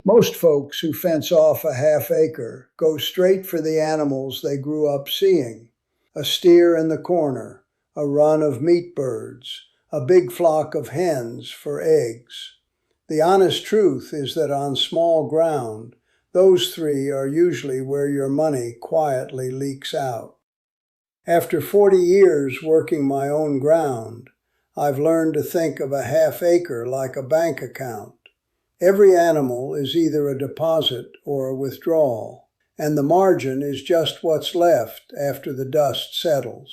Most folks who fence off a half acre go straight for the animals they grew up seeing. A steer in the corner, a run of meat birds, a big flock of hens for eggs. The honest truth is that on small ground, those three are usually where your money quietly leaks out. After 40 years working my own ground, I've learned to think of a half acre like a bank account. Every animal is either a deposit or a withdrawal, and the margin is just what's left after the dust settles.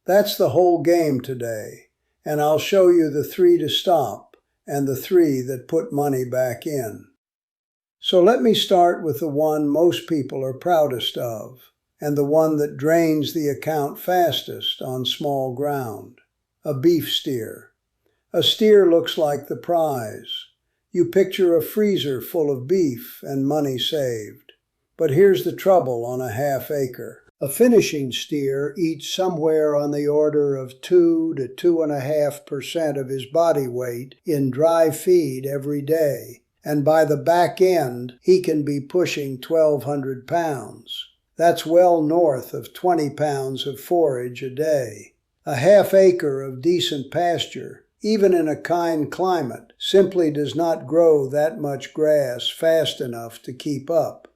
That's the whole game today, and I'll show you the three to stop and the three that put money back in. So let me start with the one most people are proudest of, and the one that drains the account fastest on small ground: a beef steer. A steer looks like the prize. You picture a freezer full of beef and money saved. But here's the trouble on a half acre. A finishing steer eats somewhere on the order of 2 to 2.5% of his body weight in dry feed every day, and by the back end, he can be pushing 1,200 pounds. That's well north of 20 pounds of forage a day. A half acre of decent pasture, even in a kind climate, simply does not grow that much grass fast enough to keep up.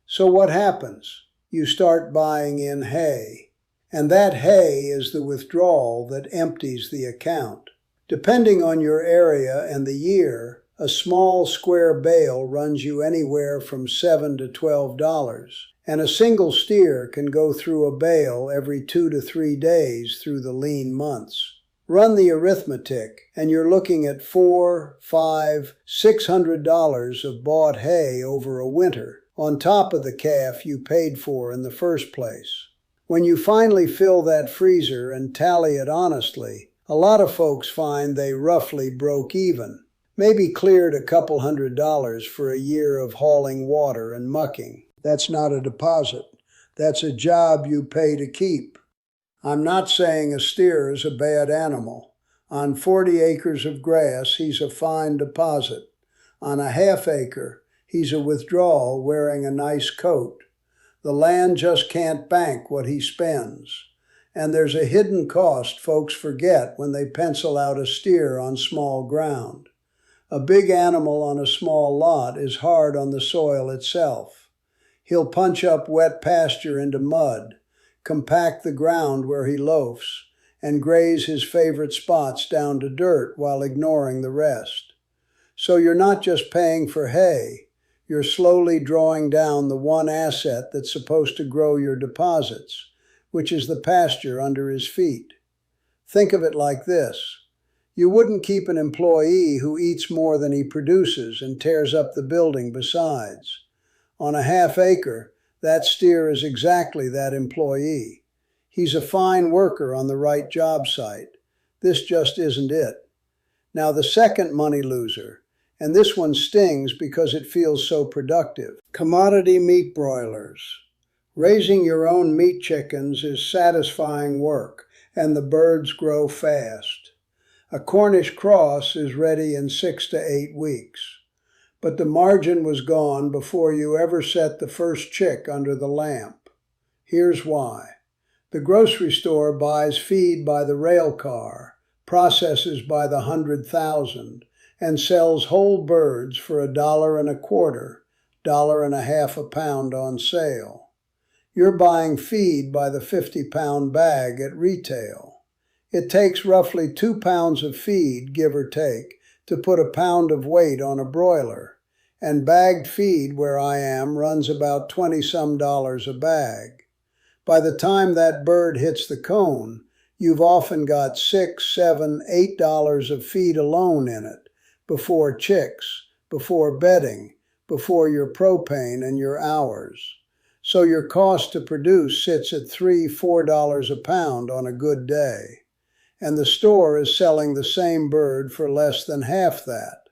So what happens? You start buying in hay. And that hay is the withdrawal that empties the account. Depending on your area and the year, a small square bale runs you anywhere from $7 to $12, and a single steer can go through a bale every 2 to 3 days through the lean months. Run the arithmetic, and you're looking at $400, $500, $600 of bought hay over a winter, on top of the calf you paid for in the first place. When you finally fill that freezer and tally it honestly, a lot of folks find they roughly broke even, maybe cleared a couple $100 for a year of hauling water and mucking. That's not a deposit. That's a job you pay to keep. I'm not saying a steer is a bad animal. On 40 acres of grass, he's a fine deposit. On a half acre, he's a withdrawal wearing a nice coat. The land just can't bank what he spends. And there's a hidden cost folks forget when they pencil out a steer on small ground. A big animal on a small lot is hard on the soil itself. He'll punch up wet pasture into mud, compact the ground where he loafs, and graze his favorite spots down to dirt while ignoring the rest. So you're not just paying for hay, you're slowly drawing down the one asset that's supposed to grow your deposits, which is the pasture under his feet. Think of it like this. You wouldn't keep an employee who eats more than he produces and tears up the building besides. On a half acre, that steer is exactly that employee. He's a fine worker on the right job site. This just isn't it. Now the second money loser, and this one stings because it feels so productive: commodity meat broilers. Raising your own meat chickens is satisfying work, and the birds grow fast. A Cornish cross is ready in 6 to 8 weeks. But the margin was gone before you ever set the first chick under the lamp. Here's why. The grocery store buys feed by the rail car, processes by the 100,000, and sells whole birds for $1.25, $1.50 a pound on sale. You're buying feed by the 50-pound bag at retail. It takes roughly 2 pounds of feed, give or take, to put a pound of weight on a broiler, and bagged feed where I am runs about $20-some a bag. By the time that bird hits the cone, you've often got $6, $7, $8 of feed alone in it, before chicks, before bedding, before your propane and your hours. So your cost to produce sits at $3, $4 a pound on a good day. And the store is selling the same bird for less than half that.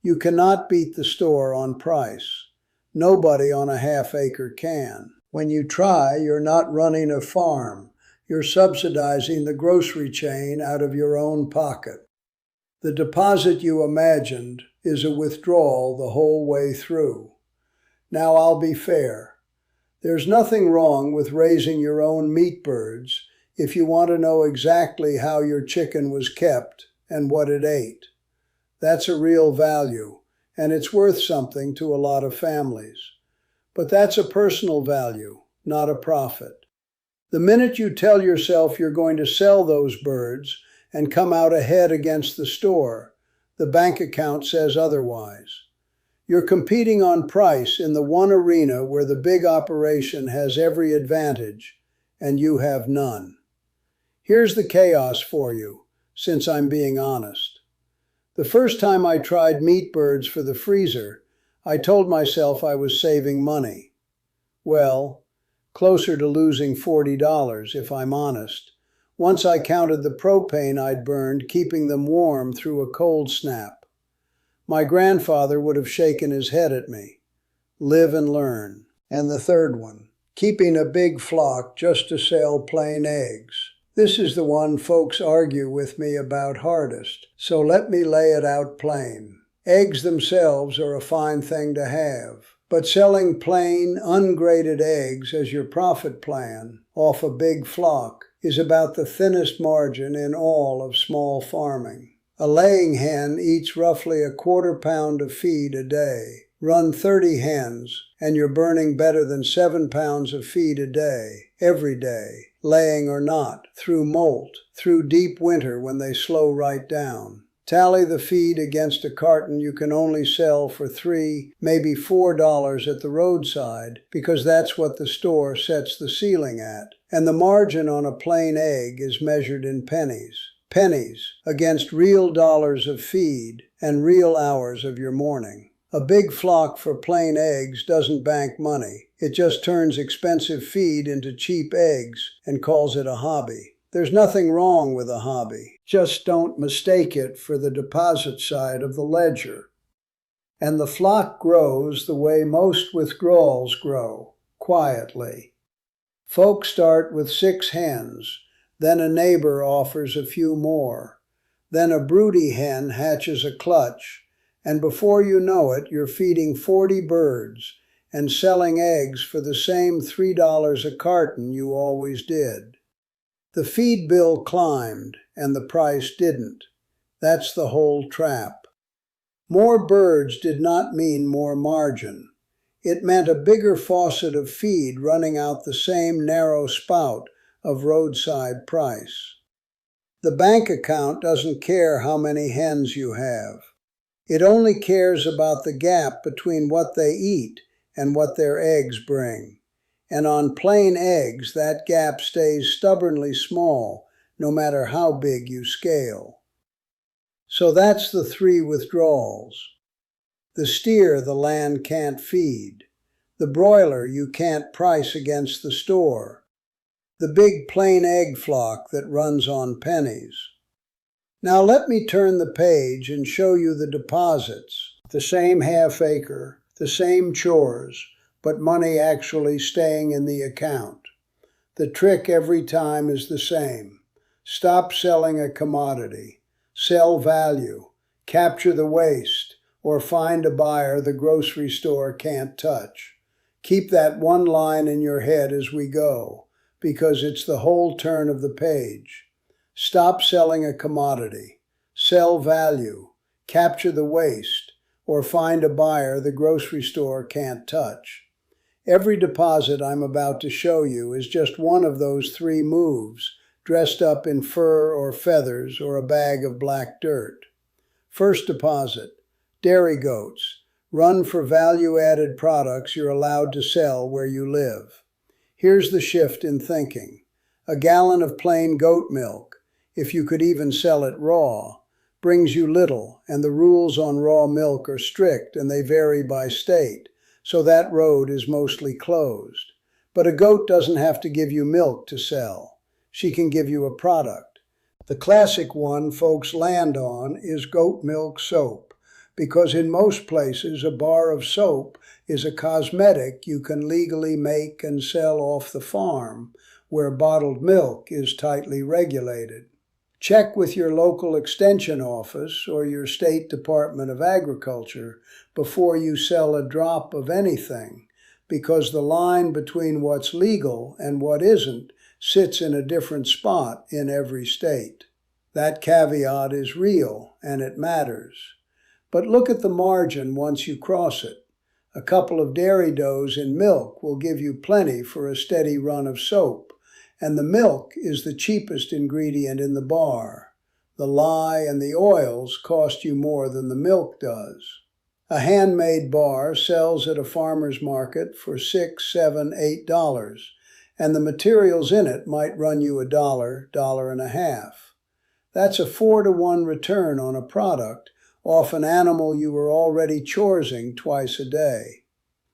You cannot beat the store on price. Nobody on a half acre can. When you try, you're not running a farm. You're subsidizing the grocery chain out of your own pocket. The deposit you imagined is a withdrawal the whole way through. Now I'll be fair. There's nothing wrong with raising your own meat birds if you want to know exactly how your chicken was kept and what it ate. That's a real value, and it's worth something to a lot of families. But that's a personal value, not a profit. The minute you tell yourself you're going to sell those birds and come out ahead against the store, the bank account says otherwise. You're competing on price in the one arena where the big operation has every advantage, and you have none. Here's the chaos for you, since I'm being honest. The first time I tried meat birds for the freezer, I told myself I was saving money. Well, closer to losing $40 if I'm honest, once I counted the propane I'd burned keeping them warm through a cold snap. My grandfather would have shaken his head at me. Live and learn. And the third one, keeping a big flock just to sell plain eggs. This is the one folks argue with me about hardest, so let me lay it out plain. Eggs themselves are a fine thing to have, but selling plain, ungraded eggs as your profit plan off a big flock is about the thinnest margin in all of small farming. A laying hen eats roughly a quarter pound of feed a day. Run 30 hens, and you're burning better than 7 pounds of feed a day, every day, laying or not, through molt, through deep winter when they slow right down. Tally the feed against a carton you can only sell for $3, maybe $4 at the roadside, because that's what the store sets the ceiling at. And the margin on a plain egg is measured in pennies. Pennies against real dollars of feed and real hours of your morning. A big flock for plain eggs doesn't bank money. It just turns expensive feed into cheap eggs and calls it a hobby. There's nothing wrong with a hobby. Just don't mistake it for the deposit side of the ledger. And the flock grows the way most withdrawals grow, quietly. Folks start with 6 hens. Then a neighbor offers a few more. Then a broody hen hatches a clutch, and before you know it, you're feeding 40 birds and selling eggs for the same $3 a carton you always did. The feed bill climbed, and the price didn't. That's the whole trap. More birds did not mean more margin. It meant a bigger faucet of feed running out the same narrow spout of roadside price. The bank account doesn't care how many hens you have. It only cares about the gap between what they eat and what their eggs bring. And on plain eggs, that gap stays stubbornly small, no matter how big you scale. So that's the 3 withdrawals. The steer the land can't feed. The broiler you can't price against the store. The big plain egg flock that runs on pennies. Now let me turn the page and show you the deposits. The same half-acre, the same chores, but money actually staying in the account. The trick every time is the same. Stop selling a commodity. Sell value. Capture the waste, or find a buyer the grocery store can't touch. Keep that one line in your head as we go, because it's the whole turn of the page. Stop selling a commodity. Sell value. Capture the waste, or find a buyer the grocery store can't touch. Every deposit I'm about to show you is just one of those 3 moves, dressed up in fur or feathers or a bag of black dirt. First deposit, dairy goats. Run for value-added products you're allowed to sell where you live. Here's the shift in thinking. A gallon of plain goat milk, if you could even sell it raw, brings you little, and the rules on raw milk are strict and they vary by state, so that road is mostly closed. But a goat doesn't have to give you milk to sell. She can give you a product. The classic one folks land on is goat milk soap, because in most places a bar of soap is a cosmetic you can legally make and sell off the farm, where bottled milk is tightly regulated. Check with your local extension office or your state Department of Agriculture before you sell a drop of anything, because the line between what's legal and what isn't sits in a different spot in every state. That caveat is real and it matters. But look at the margin once you cross it. A couple of dairy doughs in milk will give you plenty for a steady run of soap, and the milk is the cheapest ingredient in the bar. The lye and the oils cost you more than the milk does. A handmade bar sells at a farmer's market for $6, $7, $8, and the materials in it might run you $1, $1.50. That's a 4-to-1 return on a product off an animal you were already chorsing twice a day.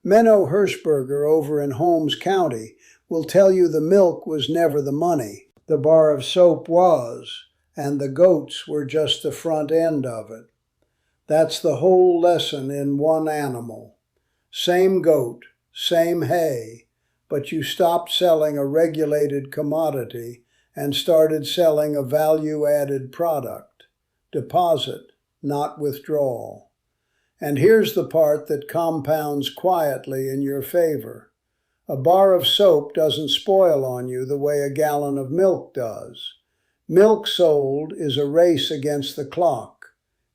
Menno Hirschberger over in Holmes County will tell you the milk was never the money. The bar of soap was, and the goats were just the front end of it. That's the whole lesson in one animal. Same goat, same hay, but you stopped selling a regulated commodity and started selling a value-added product. Deposit, not withdrawal. And here's the part that compounds quietly in your favor. A bar of soap doesn't spoil on you the way a gallon of milk does. Milk sold is a race against the clock.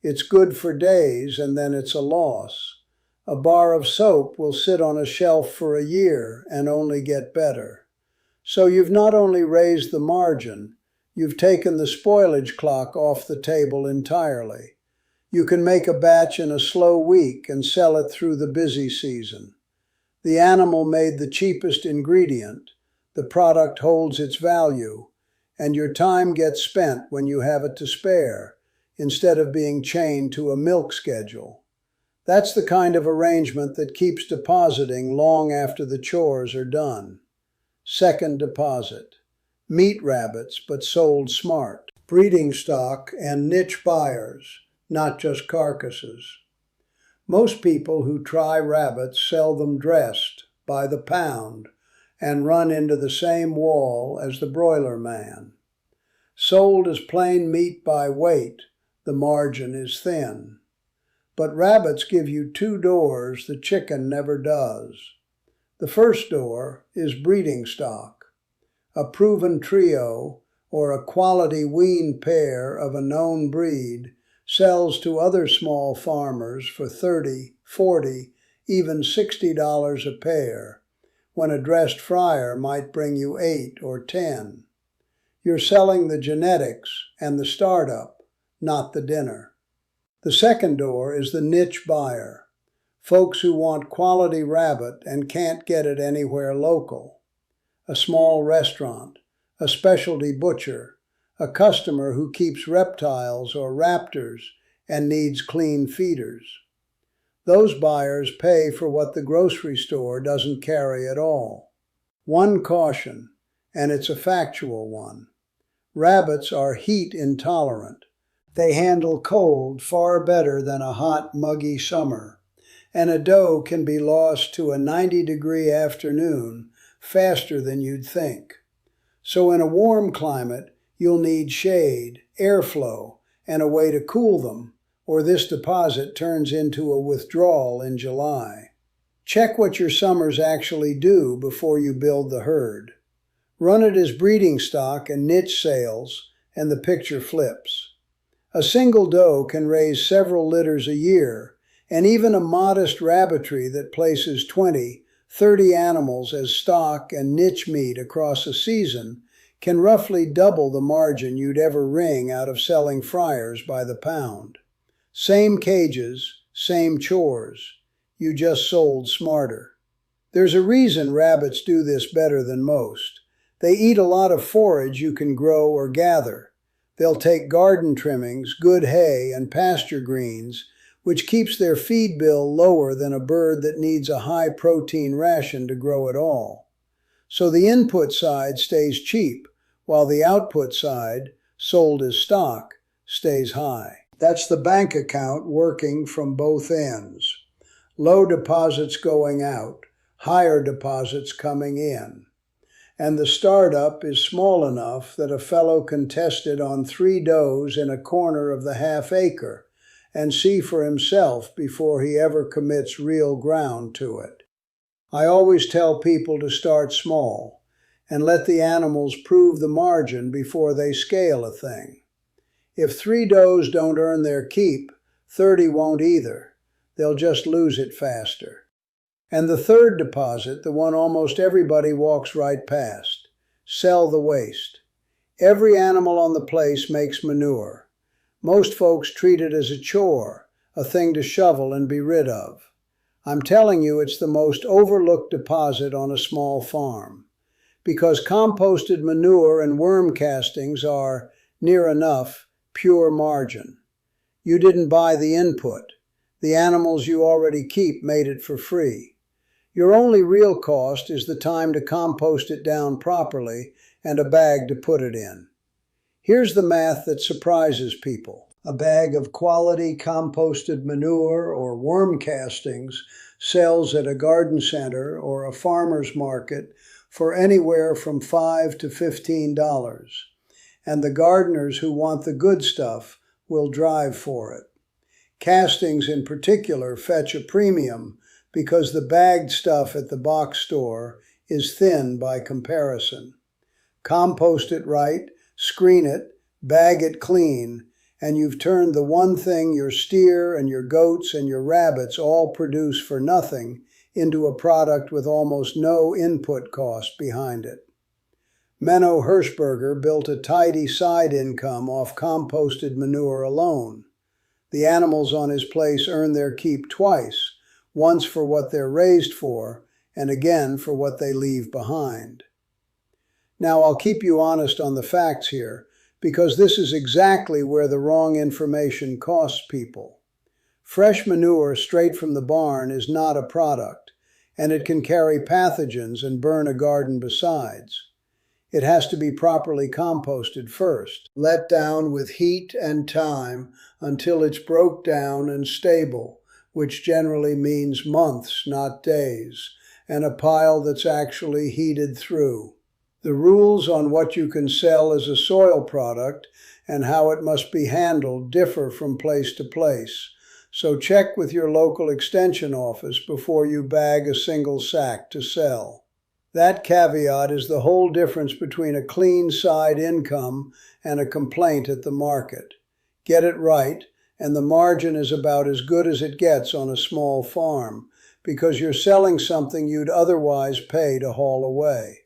It's good for days and then it's a loss. A bar of soap will sit on a shelf for a year and only get better. So you've not only raised the margin, you've taken the spoilage clock off the table entirely. You can make a batch in a slow week and sell it through the busy season. The animal made the cheapest ingredient, the product holds its value, and your time gets spent when you have it to spare, instead of being chained to a milk schedule. That's the kind of arrangement that keeps depositing long after the chores are done. Second deposit. Meat rabbits, but sold smart. Breeding stock and niche buyers, not just carcasses. Most people who try rabbits sell them dressed, by the pound, and run into the same wall as the broiler man. Sold as plain meat by weight, the margin is thin. But rabbits give you 2 doors the chicken never does. The first door is breeding stock. A proven trio or a quality wean pair of a known breed sells to other small farmers for $30, $40, even $60 a pair, when a dressed fryer might bring you $8 or $10. You're selling the genetics and the startup, not the dinner. The second door is the niche buyer, folks who want quality rabbit and can't get it anywhere local. A small restaurant, a specialty butcher, a customer who keeps reptiles or raptors and needs clean feeders. Those buyers pay for what the grocery store doesn't carry at all. One caution, and it's a factual one. Rabbits are heat intolerant. They handle cold far better than a hot, muggy summer, and a doe can be lost to a 90-degree afternoon faster than you'd think. So in a warm climate, you'll need shade, airflow, and a way to cool them, or this deposit turns into a withdrawal in July. Check what your summers actually do before you build the herd. Run it as breeding stock and niche sales, and the picture flips. A single doe can raise several litters a year, and even a modest rabbitry that places 20, 30 animals as stock and niche meat across a season can roughly double the margin you'd ever wring out of selling fryers by the pound. Same cages, same chores. You just sold smarter. There's a reason rabbits do this better than most. They eat a lot of forage you can grow or gather. They'll take garden trimmings, good hay, and pasture greens, which keeps their feed bill lower than a bird that needs a high-protein ration to grow at all. So the input side stays cheap, while the output side, sold as stock, stays high. That's the bank account working from both ends. Low deposits going out, higher deposits coming in. And the startup is small enough that a fellow can test it on 3 does in a corner of the half-acre and see for himself before he ever commits real ground to it. I always tell people to start small and let the animals prove the margin before they scale a thing. If 3 does don't earn their keep, 30 won't either. They'll just lose it faster. And the third deposit, the one almost everybody walks right past: sell the waste. Every animal on the place makes manure. Most folks treat it as a chore, a thing to shovel and be rid of. I'm telling you, it's the most overlooked deposit on a small farm, because composted manure and worm castings are, near enough, pure margin. You didn't buy the input. The animals you already keep made it for free. Your only real cost is the time to compost it down properly and a bag to put it in. Here's the math that surprises people. A bag of quality composted manure or worm castings sells at a garden center or a farmer's market for anywhere from $5 to $15. And the gardeners who want the good stuff will drive for it. Castings in particular fetch a premium because the bagged stuff at the box store is thin by comparison. Compost it right, screen it, bag it clean, and you've turned the one thing your steer and your goats and your rabbits all produce for nothing into a product with almost no input cost behind it. Menno Hershberger built a tidy side income off composted manure alone. The animals on his place earn their keep twice, once for what they're raised for, and again for what they leave behind. Now, I'll keep you honest on the facts here, because this is exactly where the wrong information costs people. Fresh manure straight from the barn is not a product, and it can carry pathogens and burn a garden besides. It has to be properly composted first, let down with heat and time until it's broke down and stable, which generally means months, not days, and a pile that's actually heated through. The rules on what you can sell as a soil product and how it must be handled differ from place to place, so check with your local extension office before you bag a single sack to sell. That caveat is the whole difference between a clean side income and a complaint at the market. Get it right, and the margin is about as good as it gets on a small farm, because you're selling something you'd otherwise pay to haul away.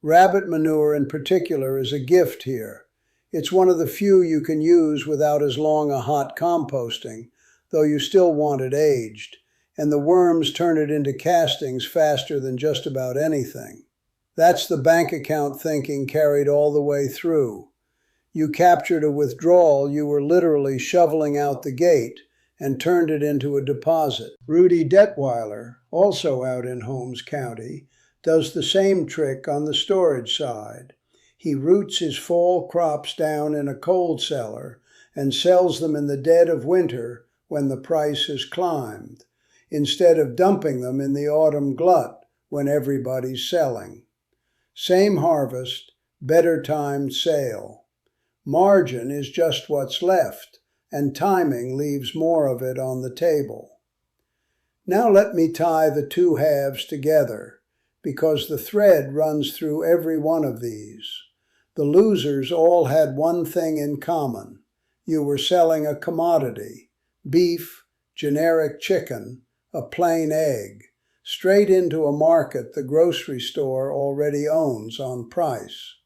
Rabbit manure in particular is a gift here. It's one of the few you can use without as long a hot composting, though you still want it aged, and the worms turn it into castings faster than just about anything. That's the bank account thinking carried all the way through. You captured a withdrawal you were literally shoveling out the gate and turned it into a deposit. Rudy Detweiler, also out in Holmes County, does the same trick on the storage side. He roots his fall crops down in a cold cellar and sells them in the dead of winter when the price has climbed, instead of dumping them in the autumn glut when everybody's selling. Same harvest, better timed sale. Margin is just what's left, and timing leaves more of it on the table. Now let me tie the two halves together, because the thread runs through every one of these. The losers all had one thing in common. You were selling a commodity, beef, generic chicken, a plain egg, straight into a market the grocery store already owns on price.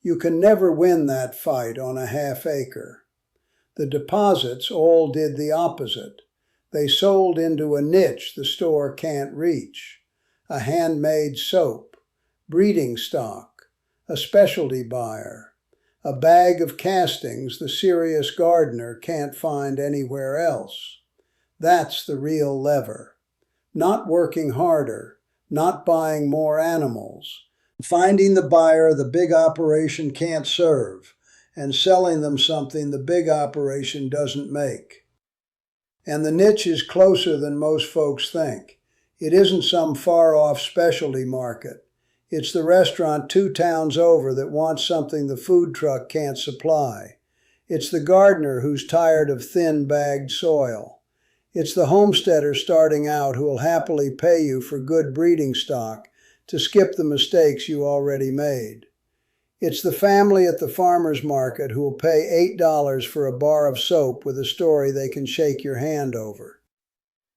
You can never win that fight on a half-acre. The deposits all did the opposite. They sold into a niche the store can't reach: a handmade soap, breeding stock, a specialty buyer, a bag of castings the serious gardener can't find anywhere else. That's the real lever. Not working harder, not buying more animals, finding the buyer the big operation can't serve, and selling them something the big operation doesn't make. And the niche is closer than most folks think. It isn't some far-off specialty market. It's the restaurant 2 towns over that wants something the food truck can't supply. It's the gardener who's tired of thin, bagged soil. It's the homesteader starting out who will happily pay you for good breeding stock to skip the mistakes you already made. It's the family at the farmer's market who will pay $8 for a bar of soap with a story they can shake your hand over.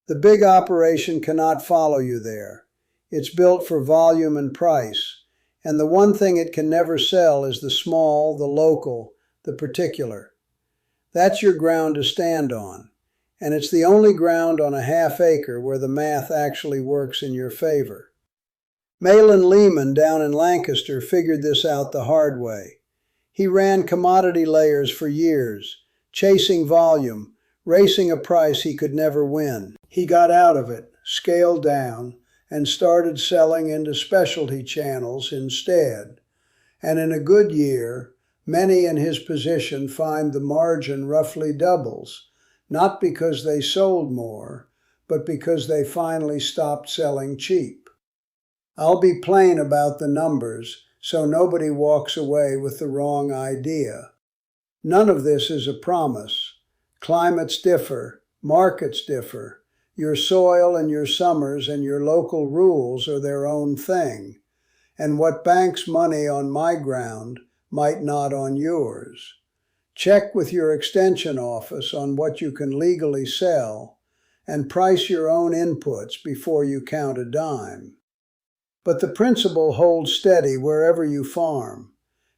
The big operation cannot follow you there. It's built for volume and price, and the one thing it can never sell is the small, the local, the particular. That's your ground to stand on, and it's the only ground on a half-acre where the math actually works in your favor. Malin Lehman down in Lancaster figured this out the hard way. He ran commodity layers for years, chasing volume, racing a price he could never win. He got out of it, scaled down, and started selling into specialty channels instead. And in a good year, many in his position find the margin roughly doubles, not because they sold more, but because they finally stopped selling cheap. I'll be plain about the numbers so nobody walks away with the wrong idea. None of this is a promise. Climates differ, markets differ. Your soil and your summers and your local rules are their own thing, and what banks money on my ground might not on yours. Check with your extension office on what you can legally sell, and price your own inputs before you count a dime. But the principle holds steady wherever you farm.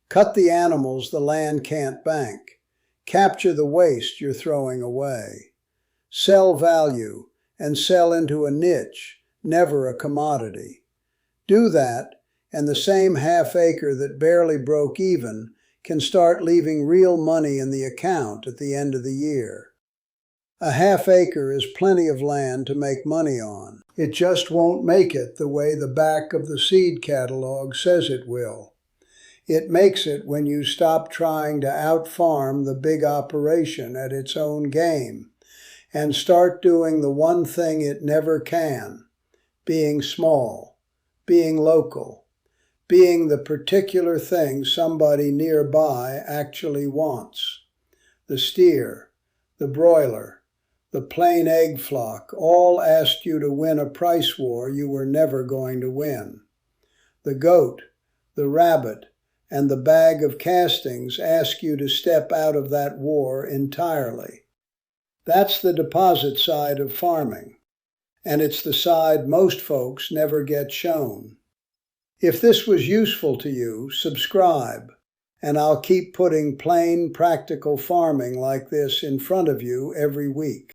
Cut the animals the land can't bank. Capture the waste you're throwing away. Sell value, and sell into a niche, never a commodity. Do that, and the same half-acre that barely broke even can start leaving real money in the account at the end of the year. A half-acre is plenty of land to make money on. It just won't make it the way the back of the seed catalog says it will. It makes it when you stop trying to out-farm the big operation at its own game, and start doing the one thing it never can, being small, being local, being the particular thing somebody nearby actually wants. The steer, the broiler, the plain egg flock all asked you to win a price war you were never going to win. The goat, the rabbit, and the bag of castings ask you to step out of that war entirely. That's the deposit side of farming, and it's the side most folks never get shown. If this was useful to you, subscribe, and I'll keep putting plain, practical farming like this in front of you every week.